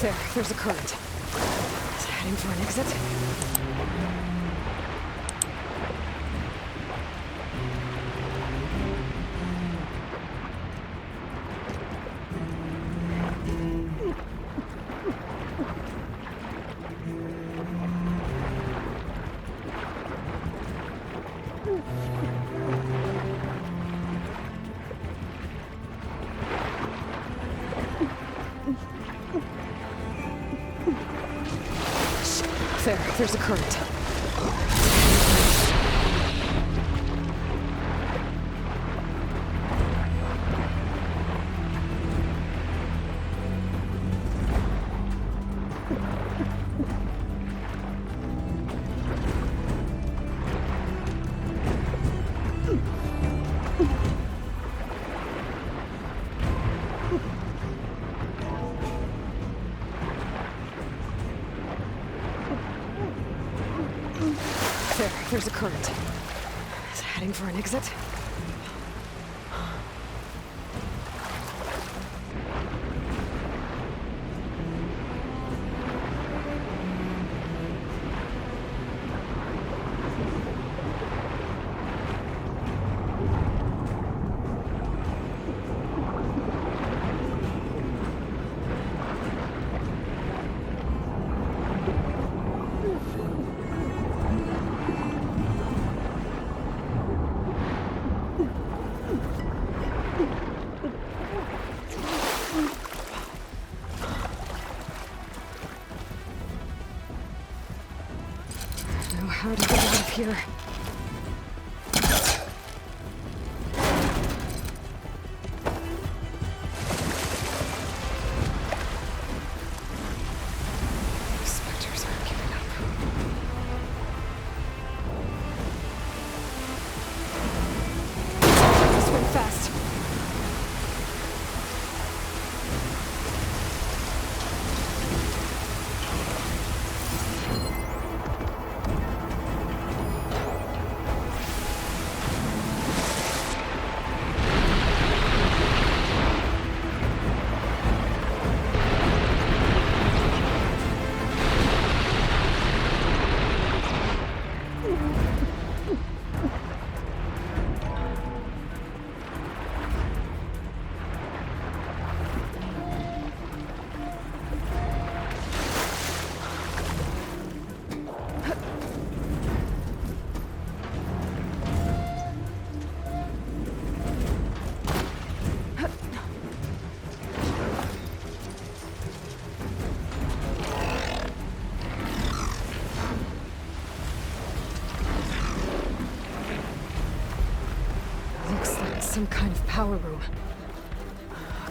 There's a current. Is it heading for an exit? There's a current. There's a current. Is it heading for an exit? How to get out of here? Spectres aren't giving up. Swim fast. Some kind of power room.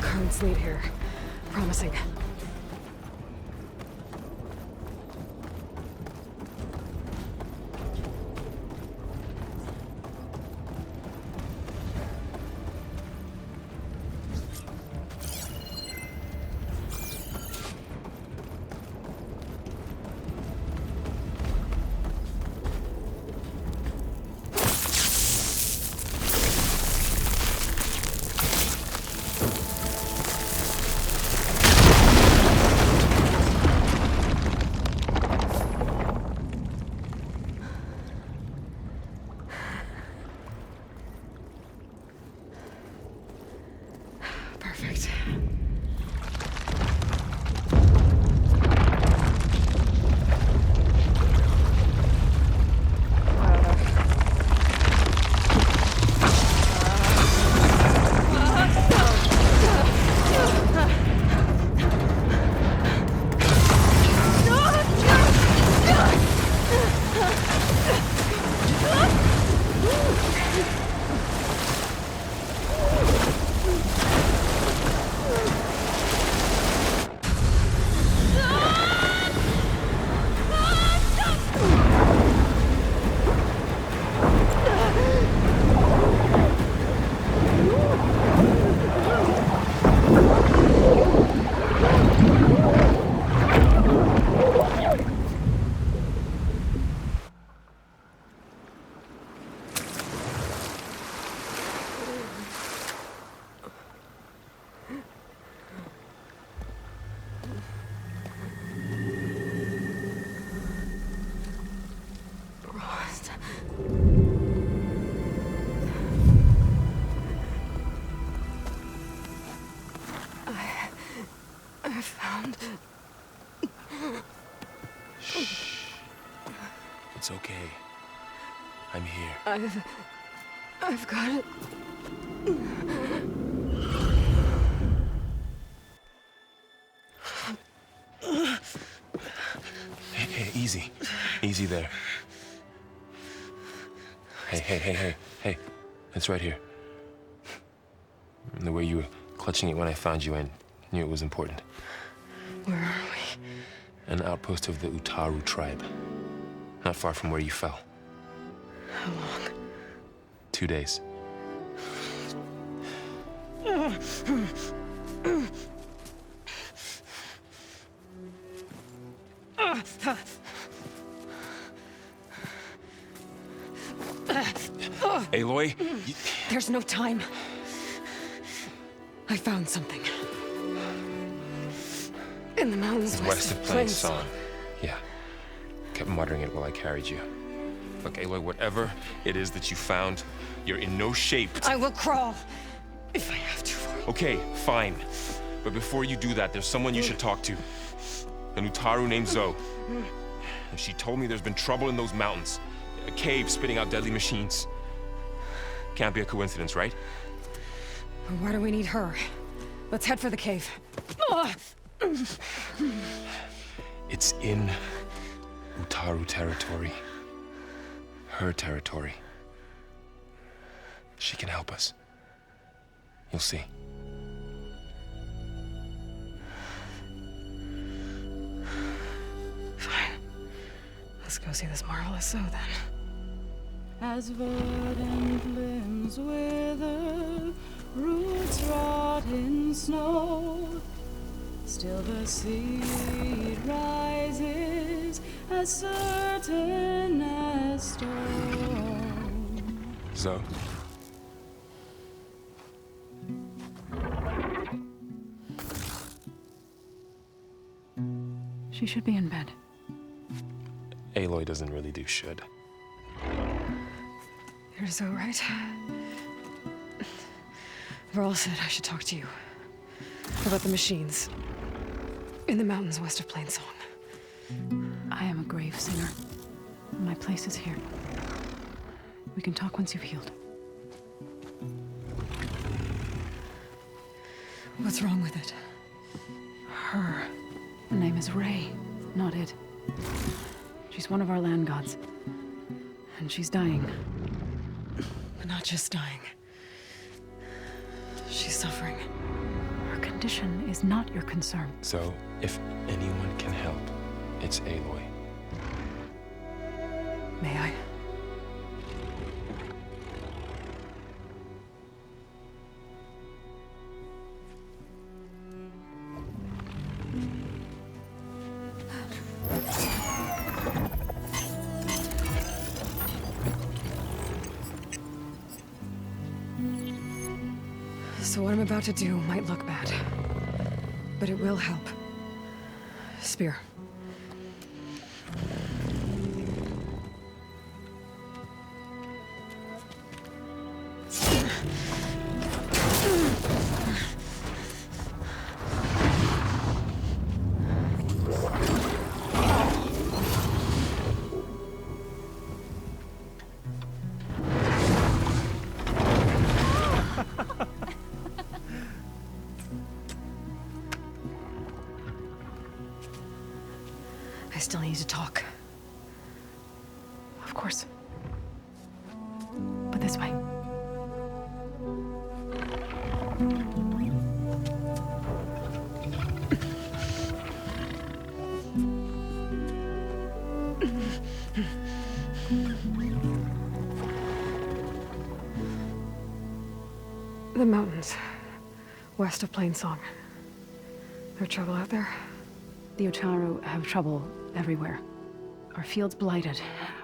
Currents lead here. Promising. I'm here. I've got it. Hey, easy. Easy there. Hey. It's right here. The way you were clutching it when I found you, I knew it was important. Where are we? An outpost of the Utaru tribe. Not far from where you fell. How long? 2 days. Aloy, There's no time. I found something. In the mountains west of Plain Song. Yeah. Kept muttering it while I carried you. Look, Aloy, whatever it is that you found, you're in no shape to... I will crawl, if I have to. Okay, fine. But before you do that, there's someone you should talk to. An Utaru named Zoe. And she told me there's been trouble in those mountains. A cave spitting out deadly machines. Can't be a coincidence, right? Why do we need her? Let's head for the cave. It's in Utaru territory. Her territory. She can help us. You'll see. Fine. Let's go see this marvelous Zoe then. As verdant limbs wither, roots rot in snow, still the seed rises as certain as stone. Zoe. She should be in bed. Aloy doesn't really do should. You're Zoe, right? Varl said I should talk to you. About the machines. In the mountains west of Plain Song. I am a grave singer. My place is here. We can talk once you've healed. What's wrong with it? Her name is Ray, not it. She's one of our land gods. And she's dying. But not just dying. She's suffering. Her condition is not your concern. So, if anyone can help, it's Aloy. May I? So what I'm about to do might look bad, but it will help. Spear. I still need to talk. Of course. But this way. The mountains, west of Plain Song. There trouble out there? The Utaru have trouble everywhere. Our fields blighted,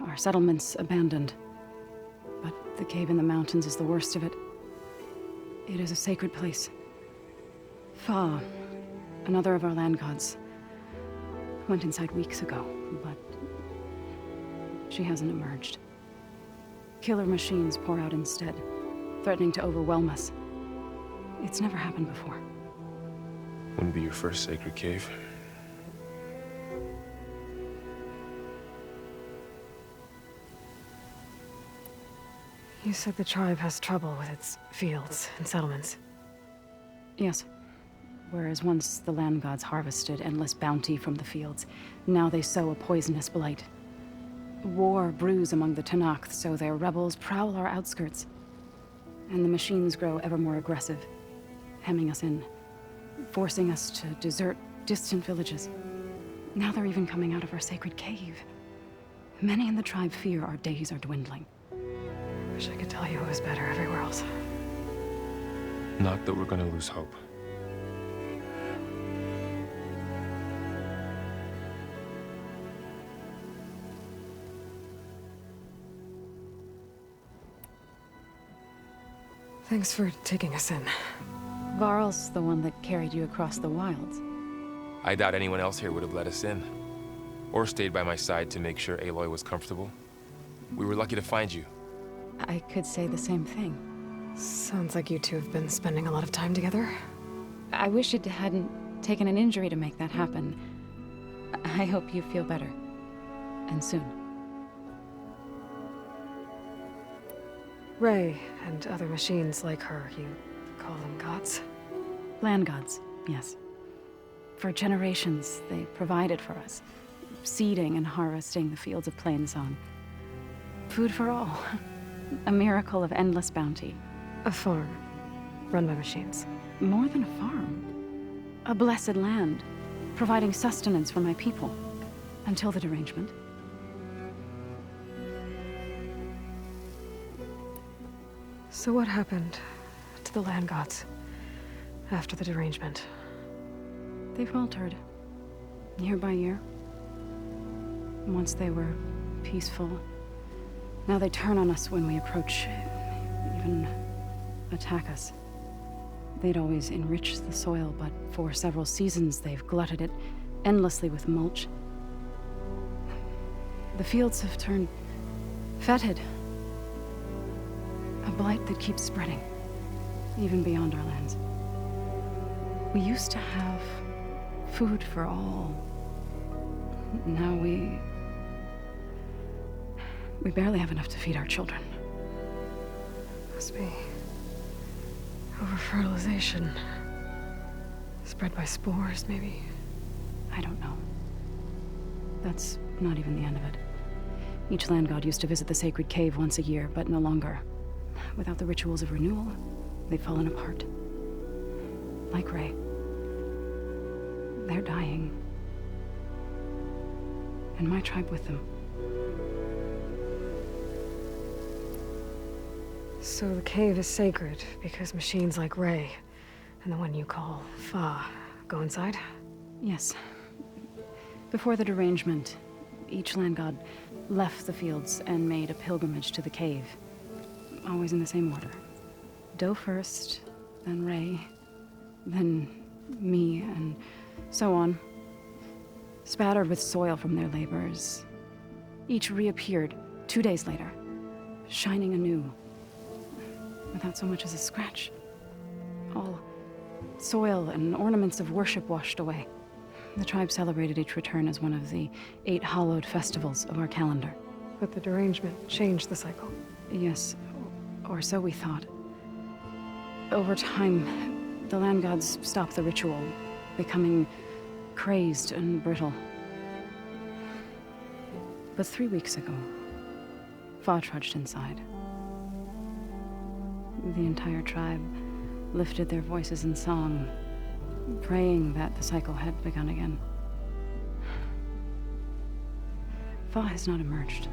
our settlements abandoned. But the cave in the mountains is the worst of it. It is a sacred place. Fa, another of our land gods, went inside weeks ago, but she hasn't emerged. Killer machines pour out instead, threatening to overwhelm us. It's never happened before. Wouldn't be your first sacred cave. You said the tribe has trouble with its fields and settlements. Yes. Whereas once the land gods harvested endless bounty from the fields, now they sow a poisonous blight. War brews among the Tenakth, so their rebels prowl our outskirts. And the machines grow ever more aggressive, hemming us in, forcing us to desert distant villages. Now they're even coming out of our sacred cave. Many in the tribe fear our days are dwindling. Wish I could tell you it was better everywhere else. Not that we're gonna lose hope. Thanks for taking us in. Varl's the one that carried you across the wilds. I doubt anyone else here would have let us in. Or stayed by my side to make sure Aloy was comfortable. We were lucky to find you. I could say the same thing. Sounds like you two have been spending a lot of time together. I wish it hadn't taken an injury to make that happen. I hope you feel better. And soon. Ray and other machines like her, you call them gods? Land gods, yes. For generations, they provided for us. Seeding and harvesting the fields of Plainsong. Food for all. A miracle of endless bounty. A farm, run by machines. More than a farm. A blessed land, providing sustenance for my people. Until the derangement. So what happened to the land gods after the derangement? They faltered, year by year. Once they were peaceful. Now they turn on us when we approach, even attack us. They'd always enriched the soil, but for several seasons they've glutted it endlessly with mulch. The fields have turned fetid. A blight that keeps spreading, even beyond our lands. We used to have food for all. Now we barely have enough to feed our children. Must be over-fertilization. Spread by spores, maybe? I don't know. That's not even the end of it. Each land god used to visit the sacred cave once a year, but no longer. Without the rituals of renewal, they've fallen apart. Like Ray. They're dying. And my tribe with them. So the cave is sacred because machines like Ray and the one you call Fa go inside? Yes. Before the derangement, each land god left the fields and made a pilgrimage to the cave. Always in the same order. Do first, then Ray, then me, and so on. Spattered with soil from their labors. Each reappeared 2 days later, shining anew. Without so much as a scratch. All soil and ornaments of worship washed away. The tribe celebrated each return as one of the 8 hallowed festivals of our calendar. But the derangement changed the cycle. Yes, or so we thought. Over time, the land gods stopped the ritual, becoming crazed and brittle. But 3 weeks ago, Fa trudged inside. The entire tribe lifted their voices in song, praying that the cycle had begun again. Fa has not emerged.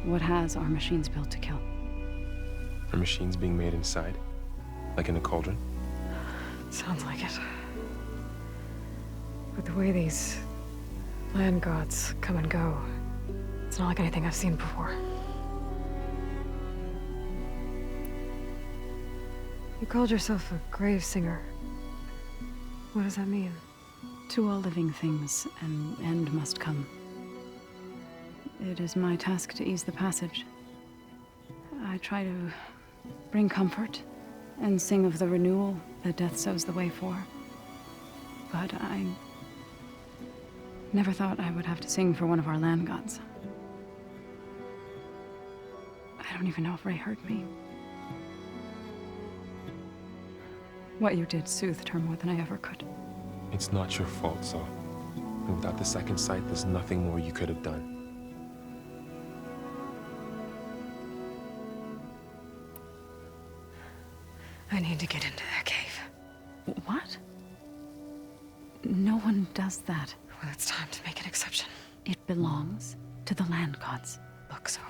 What has are machines built to kill. Are machines being made inside? Like in a cauldron? Sounds like it. But the way these land gods come and go, it's not like anything I've seen before. You called yourself a grave singer. What does that mean? To all living things, an end must come. It is my task to ease the passage. I try to bring comfort and sing of the renewal that death sows the way for. But I never thought I would have to sing for one of our land gods. I don't even know if Ray hurt me. What you did soothed her more than I ever could. It's not your fault, so. And without the second sight, there's nothing more you could have done. I need to get into that cave. What? No one does that. Well, it's time to make an exception. It belongs to the land gods. Look, so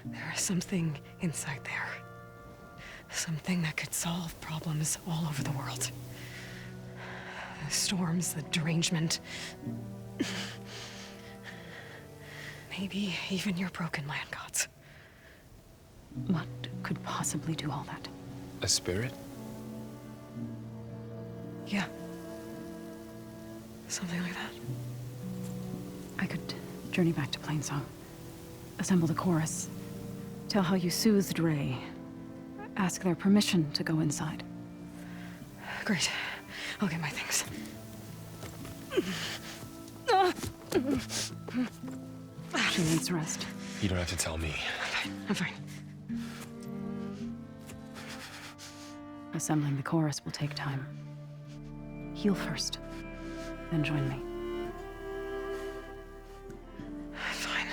there is something inside there. Something that could solve problems all over the world. The storms, the derangement. Maybe even your broken land gods. What could possibly do all that? A spirit? Yeah. Something like that. I could journey back to Plainsong, assemble the chorus, tell how you soothed Ray, ask their permission to go inside. Great. I'll get my things. She needs rest. You don't have to tell me. I'm fine. Assembling the chorus will take time. Heal first, then join me. I'm fine.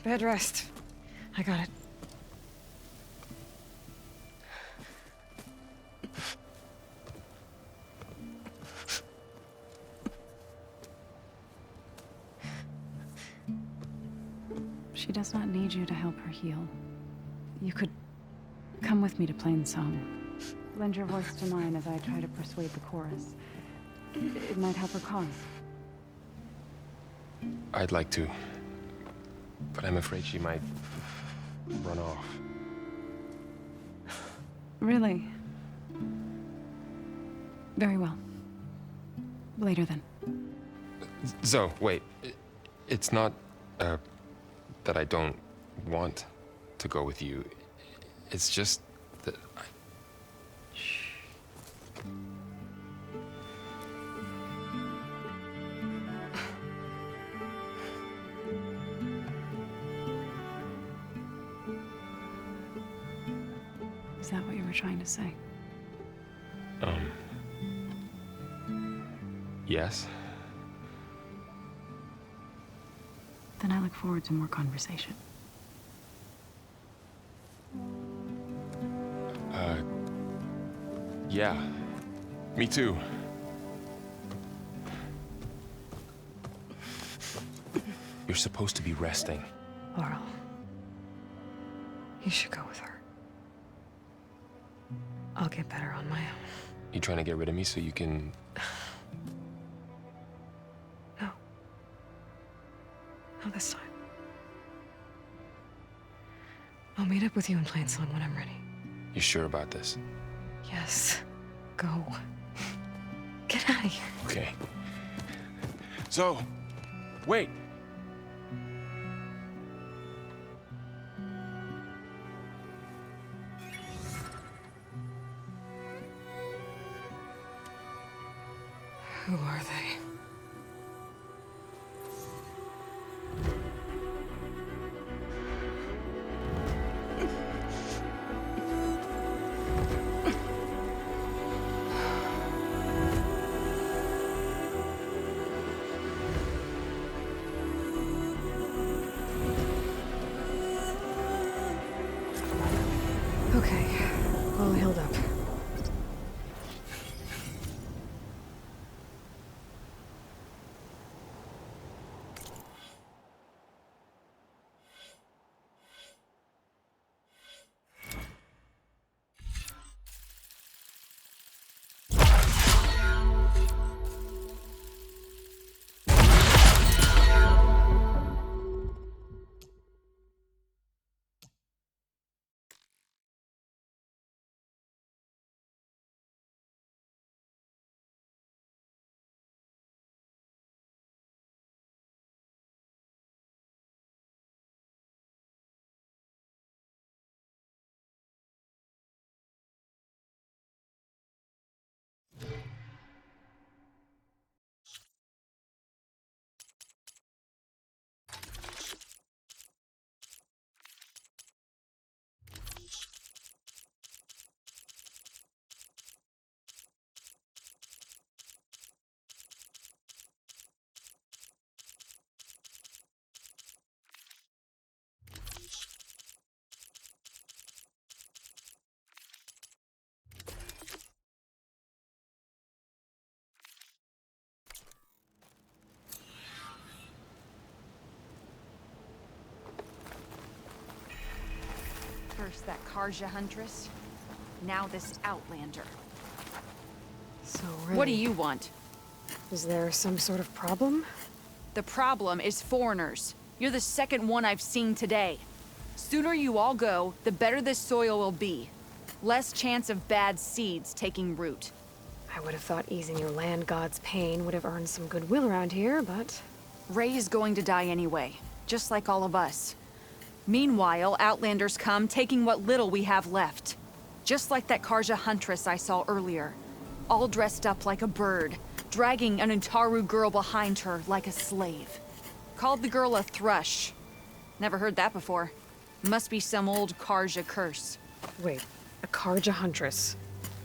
Bed rest. I got it. She does not need you to help her heal. You could come with me to Plainsong. Lend your voice to mine as I try to persuade the chorus. It might help her cause. I'd like to. But I'm afraid she might run off. Really? Very well. Later then. Zoe, wait. It's not, that I don't want to go with you. It's just that I... Shh. Is that what you were trying to say? Yes? Then I look forward to more conversation. Yeah. Me too. You're supposed to be resting. Laurel. You should go with her. I'll get better on my own. You trying to get rid of me so you can... No. Not this time. I'll meet up with you in Plainsong when I'm ready. You sure about this? Yes. Go. Get out of here. Okay. Zoe, wait! Who are they? Okay, all healed up. First that Karja Huntress, now this Outlander. So, Ray, What do you want? is there some sort of problem? The problem is foreigners. You're the second one I've seen today. Sooner you all go, the better this soil will be. Less chance of bad seeds taking root. I would have thought easing your land god's pain would have earned some goodwill around here, but... Ray is going to die anyway, just like all of us. Meanwhile, Outlanders come, taking what little we have left. Just like that Karja Huntress I saw earlier. All dressed up like a bird, dragging an Utaru girl behind her like a slave. Called the girl a thrush. Never heard that before. Must be some old Karja curse. Wait, a Karja Huntress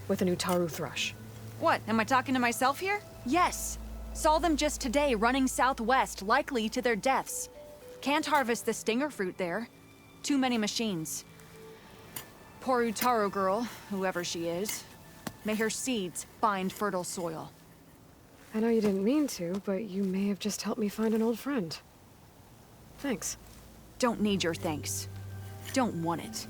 with an Utaru thrush. What, am I talking to myself here? Yes. Saw them just today running southwest, likely to their deaths. Can't harvest the stinger fruit there. Too many machines. Poor Utaru girl, whoever she is. May her seeds find fertile soil. I know you didn't mean to, but you may have just helped me find an old friend. Thanks. Don't need your thanks. Don't want it.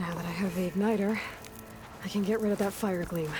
Now that I have the igniter, I can get rid of that fire gleam.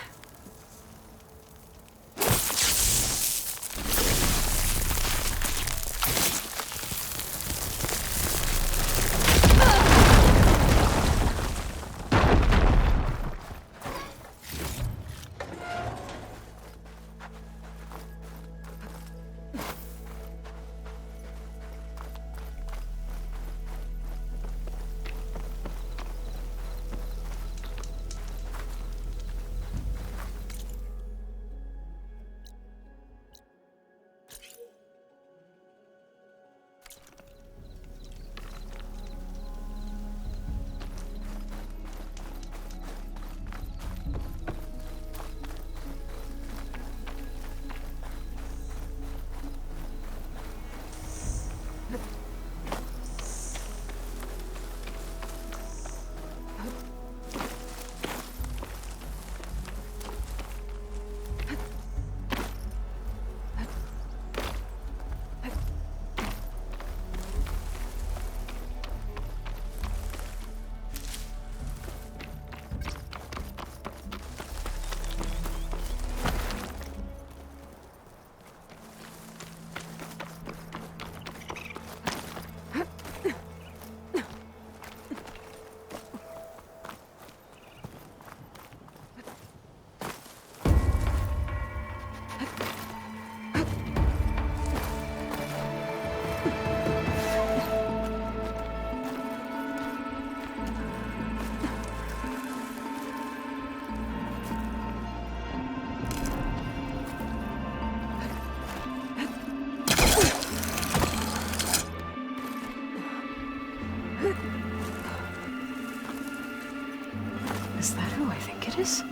Is that who I think it is?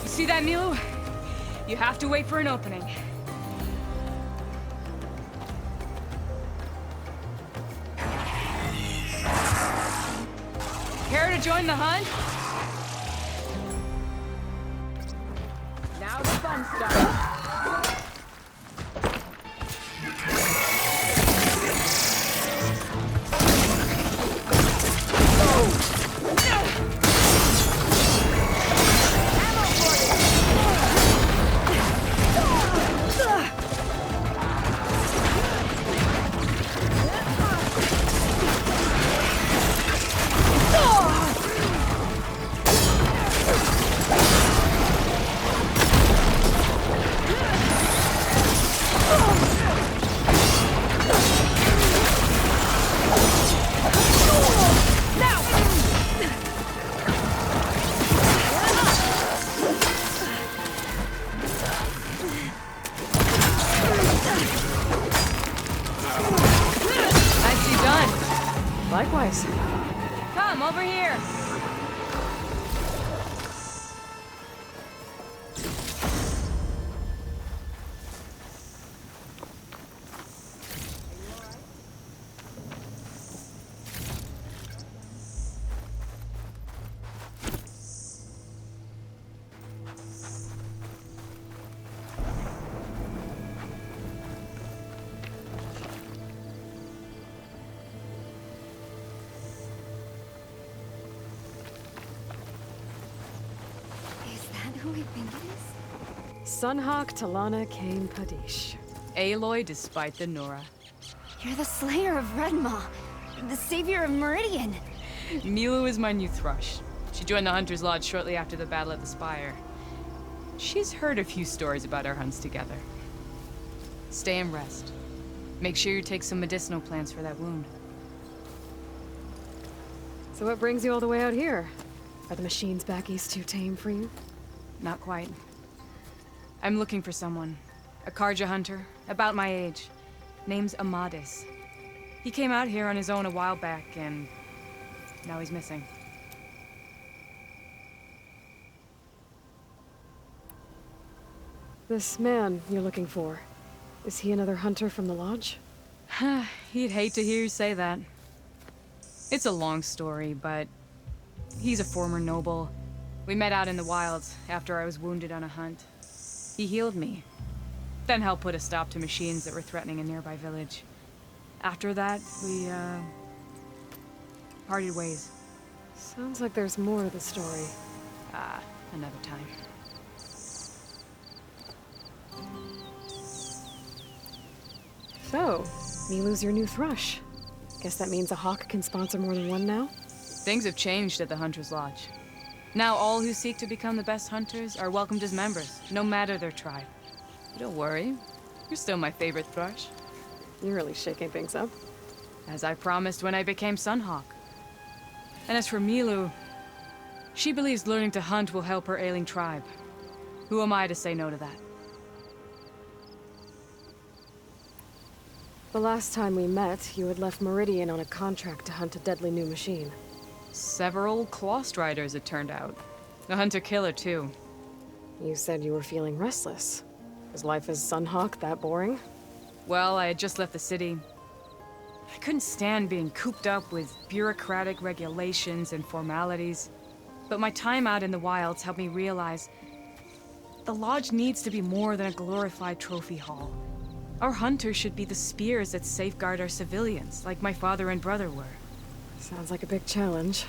You see that, Milu? You have to wait for an opening. Care to join the hunt? Now the fun starts. Likewise. Come over here. Who I think it is? Sunhawk Talana Kane Padish. Aloy despite the Nora. You're the slayer of Redmaw, the savior of Meridian. Milu is my new thrush. She joined the Hunter's Lodge shortly after the Battle of the Spire. She's heard a few stories about our hunts together. Stay and rest. Make sure you take some medicinal plants for that wound. So what brings you all the way out here? Are the machines back east too tame for you? Not quite. I'm looking for someone. A Karja hunter, about my age. Name's Amadis. He came out here on his own a while back, and now he's missing. This man you're looking for, is he another hunter from the Lodge? He'd hate to hear you say that. It's a long story, but he's a former noble. We met out in the wilds after I was wounded on a hunt. He healed me, then helped put a stop to machines that were threatening a nearby village. After that, we, parted ways. Sounds like there's more to the story. Another time. So, Milu's your new thrush. Guess that means a hawk can sponsor more than one now? Things have changed at the Hunter's Lodge. Now all who seek to become the best hunters are welcomed as members, no matter their tribe. Don't worry, you're still my favorite thrush. You're really shaking things up. As I promised when I became Sunhawk. And as for Milu, she believes learning to hunt will help her ailing tribe. Who am I to say no to that? The last time we met, you had left Meridian on a contract to hunt a deadly new machine. Several Clawstriders, it turned out. A hunter-killer, too. You said you were feeling restless. Was life as Sunhawk that boring? Well, I had just left the city. I couldn't stand being cooped up with bureaucratic regulations and formalities. But my time out in the wilds helped me realize the lodge needs to be more than a glorified trophy hall. Our hunters should be the spears that safeguard our civilians, like my father and brother were. Sounds like a big challenge.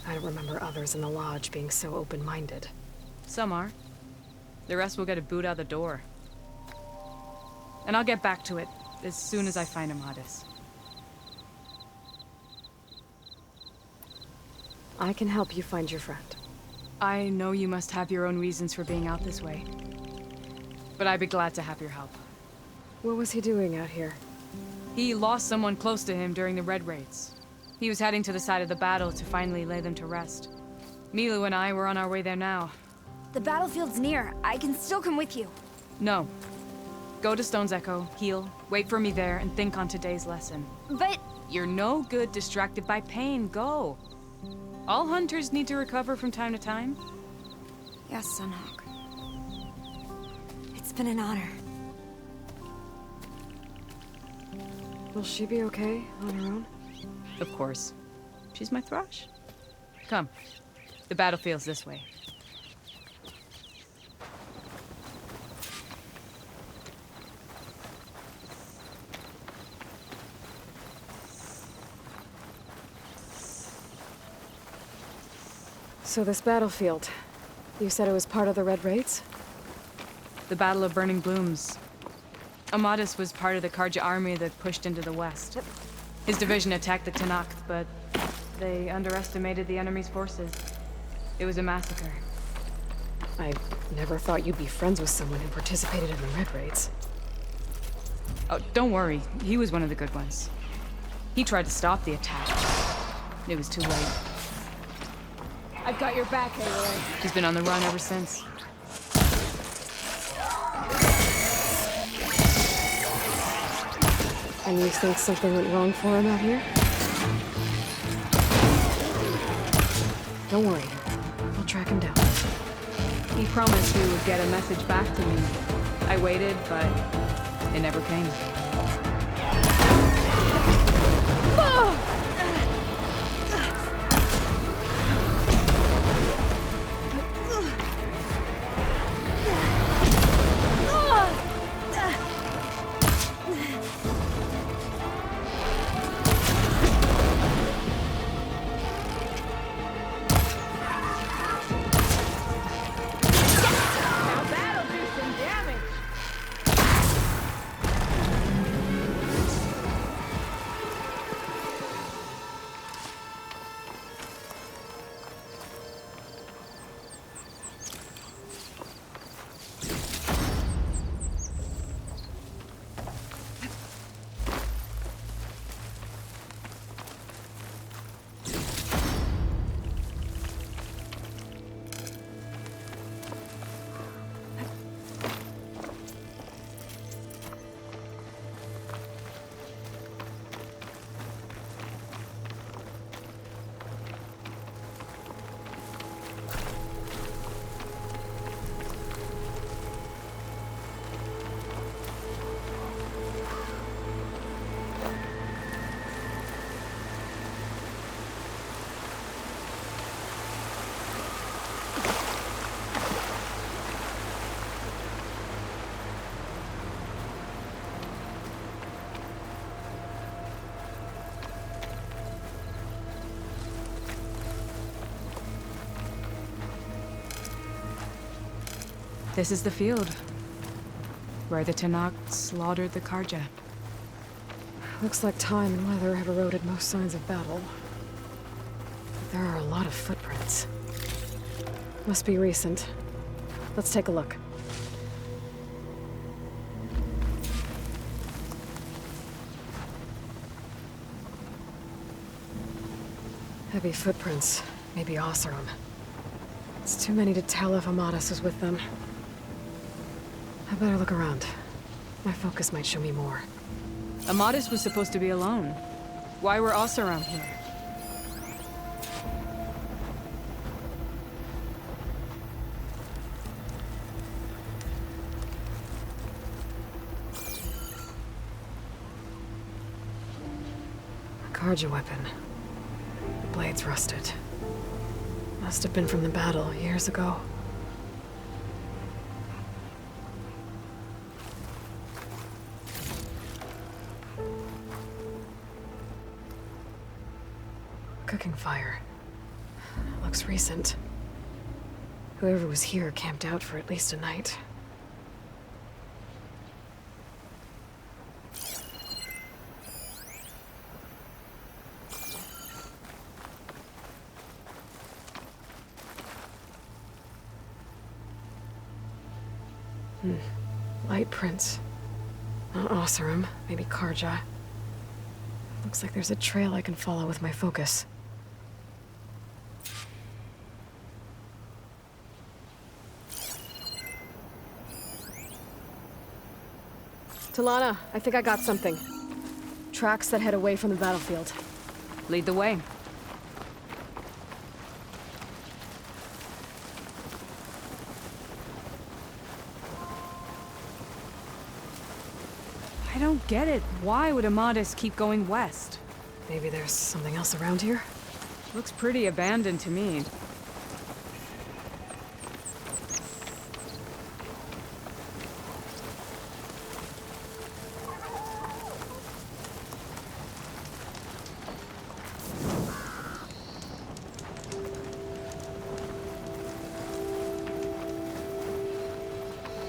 I don't remember others in the lodge being so open-minded. Some are. The rest will get a boot out the door. And I'll get back to it as soon as I find Amadis. I can help you find your friend. I know you must have your own reasons for being out this way. But I'd be glad to have your help. What was he doing out here? He lost someone close to him during the Red Raids. He was heading to the side of the battle to finally lay them to rest. Milu and I were on our way there now. The battlefield's near. I can still come with you. No. Go to Stone's Echo, heal, wait for me there, and think on today's lesson. But... You're no good distracted by pain. Go. All hunters need to recover from time to time. Yes, Sunhawk. It's been an honor. Will she be okay on her own? Of course. She's my thrush. Come. The battlefield's this way. So this battlefield, you said it was part of the Red Raids? The Battle of Burning Blooms. Amadis was part of the Karja army that pushed into the west. His division attacked the Tenakth, but they underestimated the enemy's forces. It was a massacre. I never thought you'd be friends with someone who participated in the Red Raids. Oh, don't worry. He was one of the good ones. He tried to stop the attack. It was too late. I've got your back, Aloy. He's been on the run ever since. And you think something went wrong for him out here? Don't worry. I'll track him down. He promised he would get a message back to me. I waited, but it never came. This is the field. Where the Tenakth slaughtered the Karja. Looks like time and weather have eroded most signs of battle. But there are a lot of footprints. Must be recent. Let's take a look. Heavy footprints. Maybe Oseram. It's too many to tell if Amadas was with them. I better look around. My focus might show me more. Amadas was supposed to be alone. Why were Oseram here? A Karja weapon. The blade's rusted. Must have been from the battle years ago. Cooking fire. Looks recent. Whoever was here camped out for at least a night. Light prints. Not Oseram, maybe Karja. Looks like there's a trail I can follow with my focus. Talana, I think I got something. Tracks that head away from the battlefield. Lead the way. I don't get it. Why would Amadas keep going west? Maybe there's something else around here? Looks pretty abandoned to me.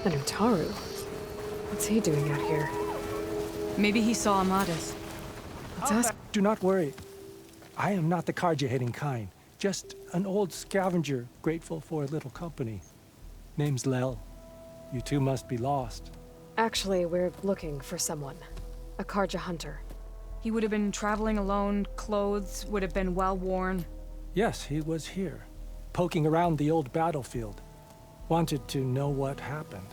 An Utaru? What's he doing out here? Maybe he saw Amadas. Let's ask. Do not worry. I am not the Karja-hating kind. Just an old scavenger grateful for a little company. Name's Lel. You two must be lost. Actually, we're looking for someone. A Karja hunter. He would have been traveling alone, clothes would have been well worn. Yes, he was here, poking around the old battlefield. Wanted to know what happened.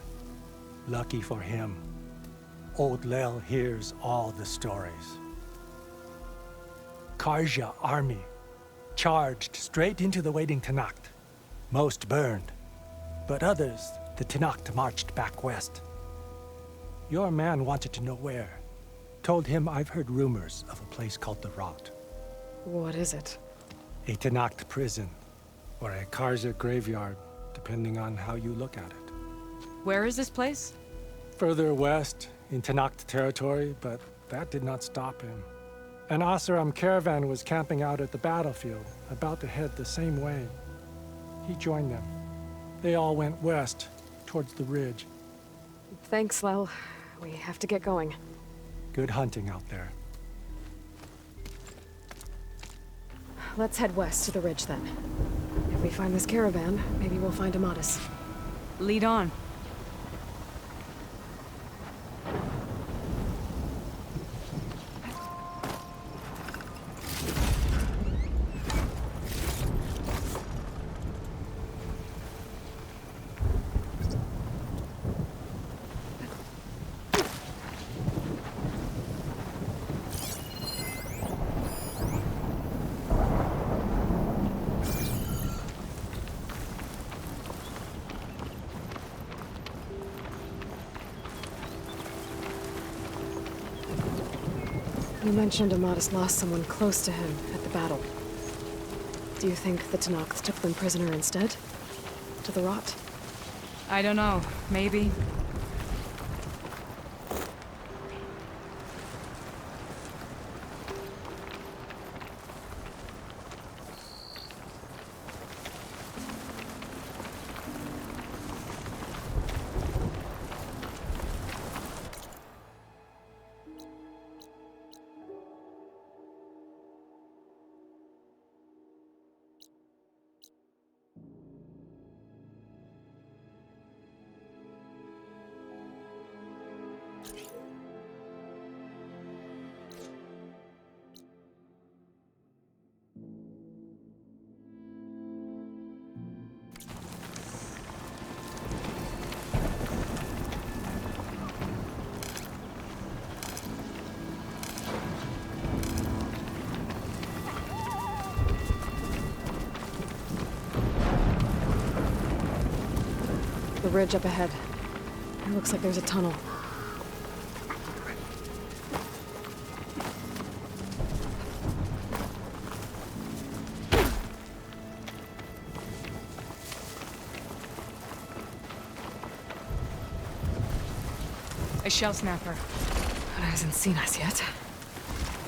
Lucky for him, old Lel hears all the stories. Karja army charged straight into the waiting Tenakth. Most burned, but others, the Tenakth marched back west. Your man wanted to know where. Told him I've heard rumors of a place called the Rot. What is it? A Tenakth prison, or a Karja graveyard, depending on how you look at it. Where is this place? Further west, in Tenakth territory, but that did not stop him. An Oseram caravan was camping out at the battlefield, about to head the same way. He joined them. They all went west, towards the ridge. Thanks, Lel. We have to get going. Good hunting out there. Let's head west to the ridge then. If we find this caravan, maybe we'll find Amadas. Lead on. You mentioned Amadas lost someone close to him at the battle. Do you think the Tenakth took them prisoner instead? To the Rot? I don't know. Maybe. ridge up ahead. It looks like there's a tunnel. A shell snapper. But it hasn't seen us yet.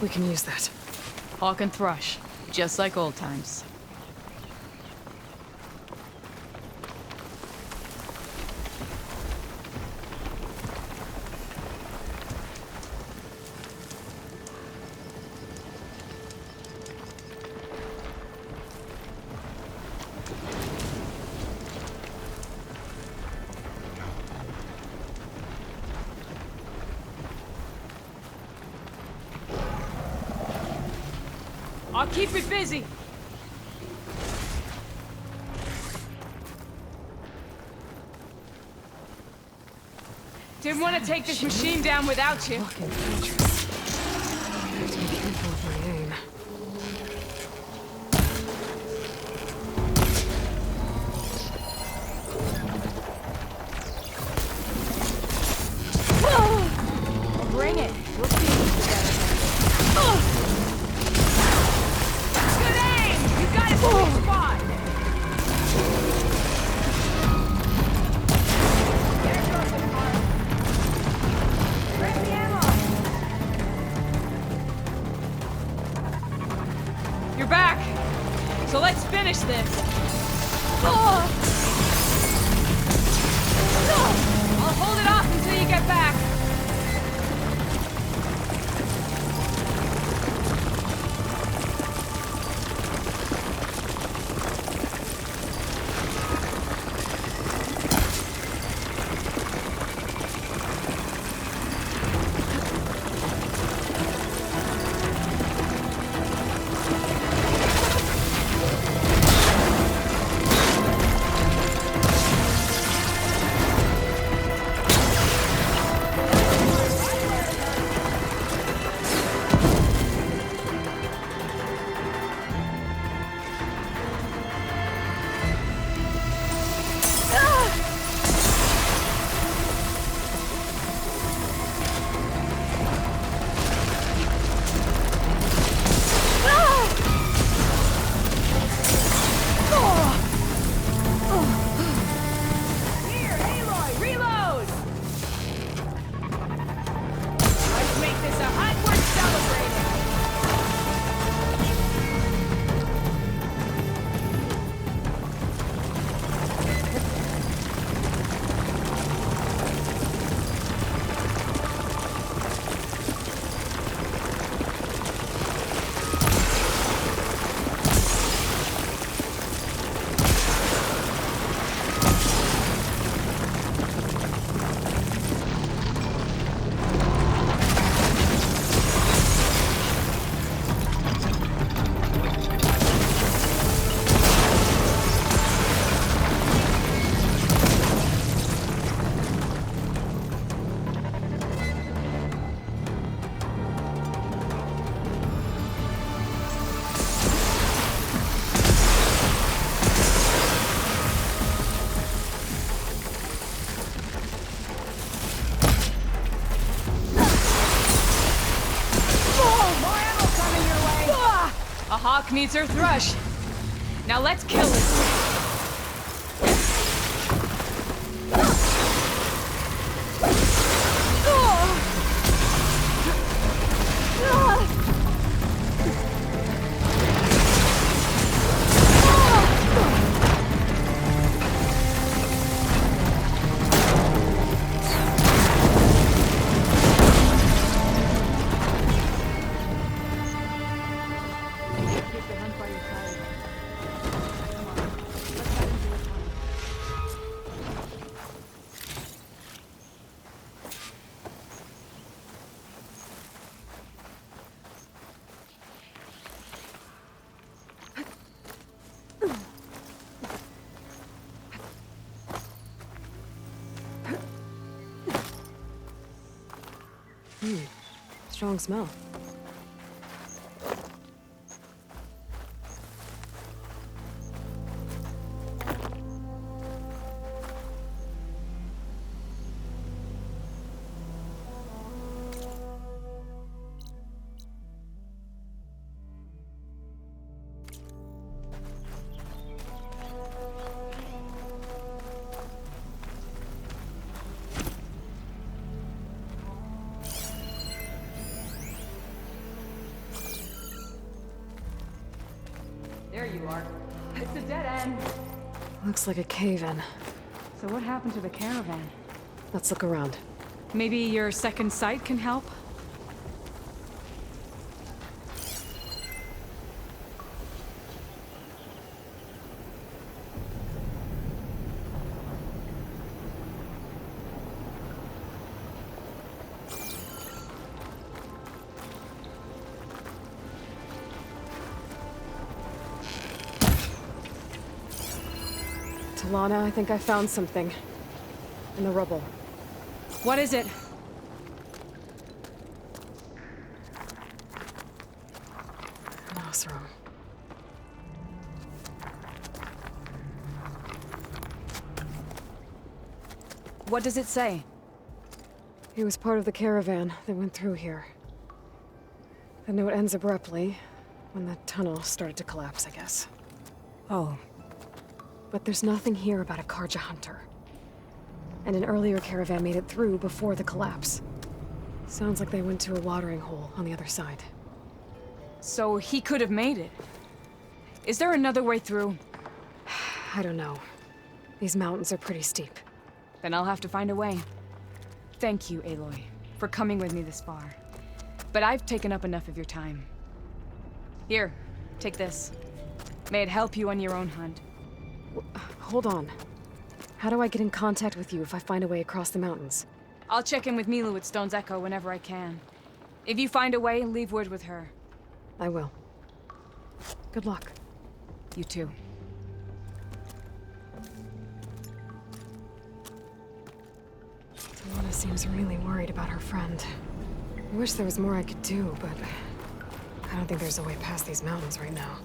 We can use that. Hawk and thrush. Just like old times. I'll keep it busy. Didn't want to take this machine down without you. Fucking fortress. I have to be careful with my aim. Bring it. We'll see who's together. Good aim! You got it, sweet spot! There goes the car. Bring the ammo! You're back! So let's finish this! I'll hold it off until you get back! Here, Aloy, reload! Let's make this a hunt worth celebrating! A hawk needs her thrush. Now let's kill it. Strong smell. you are. It's a dead end. Looks like a cave-in. So what happened to the caravan? Let's look around. Maybe your second sight can help? Talana, I think I found something. In the rubble. What is it? An Oseram. What does it say? He was part of the caravan that went through here. The note ends abruptly, when the tunnel started to collapse, I guess. Oh. But there's nothing here about a Karja hunter. And an earlier caravan made it through before the collapse. Sounds like they went to a watering hole on the other side. So he could have made it. Is there another way through? I don't know. These mountains are pretty steep. Then I'll have to find a way. Thank you, Aloy, for coming with me this far. But I've taken up enough of your time. Here, take this. May it help you on your own hunt. Hold on. How do I get in contact with you if I find a way across the mountains? I'll check in with Milu at Stone's Echo whenever I can. If you find a way, leave word with her. I will. Good luck. You too. Talana seems really worried about her friend. I wish there was more I could do, but I don't think there's a way past these mountains right now.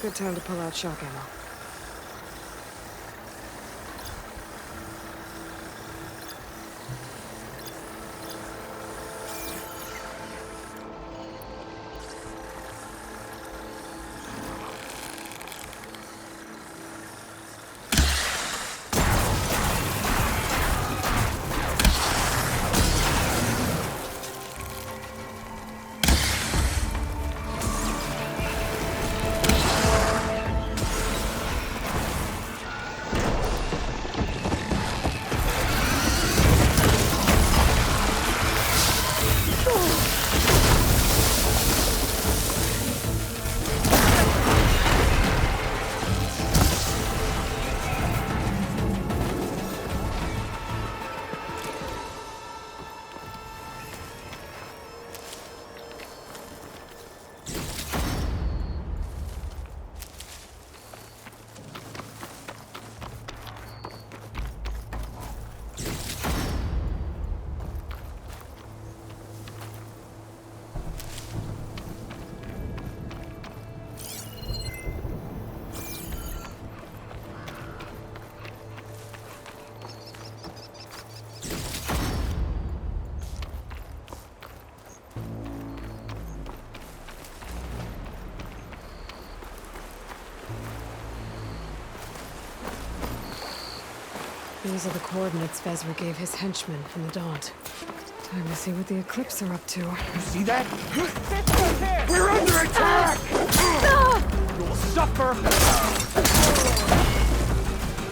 Good time to pull out shock ammo. These are the coordinates Vezra gave his henchmen in the Daunt. Time to see what the Eclipse are up to. You see that? We're under attack! You'll suffer!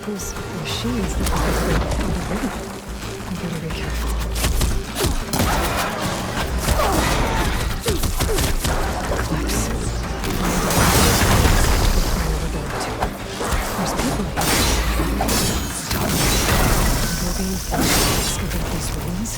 Those machines look like they're out of rhythm. I better be careful. Eclipse. We'll find out about it. There's people here. Being skipping these ruins.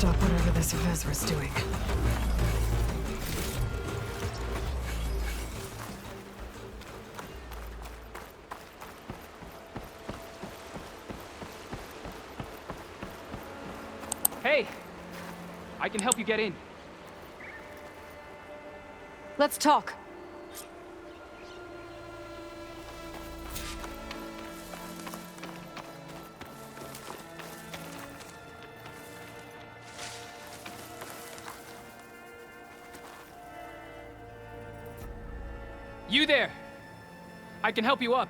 stop whatever this Vezra's doing. Hey! I can help you get in. Let's talk. You there! I can help you up.